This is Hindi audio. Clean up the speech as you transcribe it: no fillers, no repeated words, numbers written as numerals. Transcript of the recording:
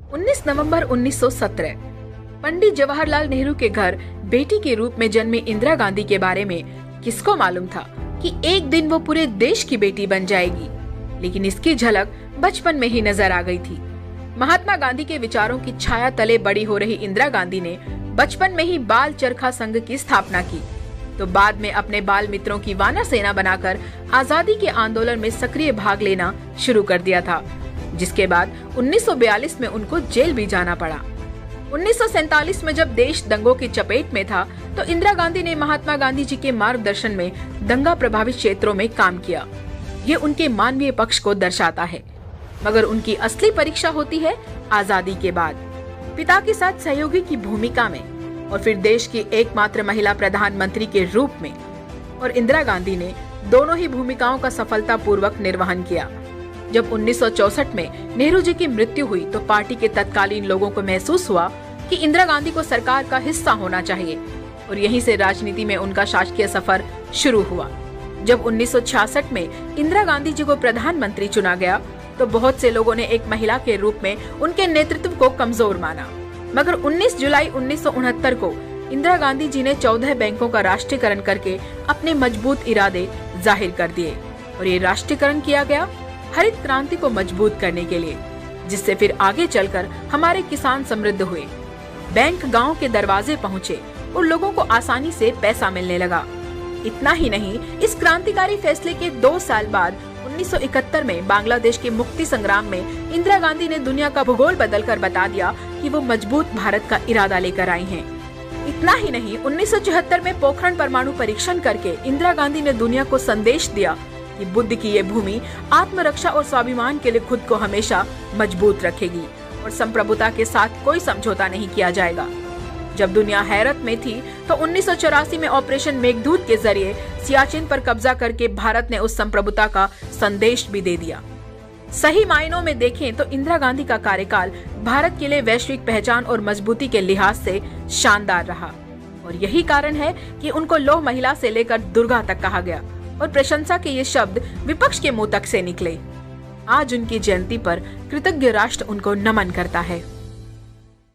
19 नवंबर 1917 पंडित जवाहरलाल नेहरू के घर बेटी के रूप में जन्मी इंदिरा गांधी के बारे में किसको मालूम था कि एक दिन वो पूरे देश की बेटी बन जाएगी। लेकिन इसकी झलक बचपन में ही नजर आ गई थी। महात्मा गांधी के विचारों की छाया तले बड़ी हो रही इंदिरा गांधी ने बचपन में ही बाल चरखा संघ की स्थापना की, तो बाद में अपने बाल मित्रों की वानर सेना बनाकर आजादी के आंदोलन में सक्रिय भाग लेना शुरू कर दिया था, जिसके बाद 1942 में उनको जेल भी जाना पड़ा। 1947 में जब देश दंगों की चपेट में था, तो इंदिरा गांधी ने महात्मा गांधी जी के मार्गदर्शन में दंगा प्रभावित क्षेत्रों में काम किया। ये उनके मानवीय पक्ष को दर्शाता है, मगर उनकी असली परीक्षा होती है आजादी के बाद, पिता के साथ सहयोगी की भूमिका में और फिर देश की एकमात्र महिला प्रधानमंत्री के रूप में। और इंदिरा गांधी ने दोनों ही भूमिकाओं का सफलतापूर्वक निर्वहन किया। जब 1964 में नेहरू जी की मृत्यु हुई, तो पार्टी के तत्कालीन लोगों को महसूस हुआ कि इंदिरा गांधी को सरकार का हिस्सा होना चाहिए, और यहीं से राजनीति में उनका शासकीय सफर शुरू हुआ। जब 1966 में इंदिरा गांधी जी को प्रधानमंत्री चुना गया, तो बहुत से लोगों ने एक महिला के रूप में उनके नेतृत्व को कमजोर माना, मगर 19 जुलाई 1969 को इंदिरा गांधी जी ने 14 बैंकों का राष्ट्रीयकरण करके अपने मजबूत इरादे जाहिर कर दिए। और ये राष्ट्रीयकरण किया गया हरित क्रांति को मजबूत करने के लिए, जिससे फिर आगे चलकर हमारे किसान समृद्ध हुए, बैंक गांव के दरवाजे पहुँचे और लोगों को आसानी से पैसा मिलने लगा। इतना ही नहीं, इस क्रांतिकारी फैसले के 2 साल बाद 1971 में बांग्लादेश के मुक्ति संग्राम में इंदिरा गांधी ने दुनिया का भूगोल बदलकर बता दिया कि वो मजबूत भारत का इरादा लेकर आई हैं। इतना ही नहीं, 1974 में पोखरण परमाणु परीक्षण करके इंदिरा गांधी ने दुनिया को संदेश दिया कि बुद्ध की ये भूमि आत्मरक्षा और स्वाभिमान के लिए खुद को हमेशा मजबूत रखेगी और संप्रभुता के साथ कोई समझौता नहीं किया जाएगा। जब दुनिया हैरत में थी, तो 1984 में ऑपरेशन मेघदूत के जरिए सियाचिन पर कब्जा करके भारत ने उस संप्रभुता का संदेश भी दे दिया। सही मायनों में देखें तो इंदिरा गांधी का कार्यकाल भारत के लिए वैश्विक पहचान और मजबूती के लिहाज से शानदार रहा, और यही कारण है कि उनको लौह महिला से लेकर दुर्गा तक कहा गया, और प्रशंसा के ये शब्द विपक्ष के मुंह तक से निकले। आज उनकी जयंती पर कृतज्ञ राष्ट्र उनको नमन करता है।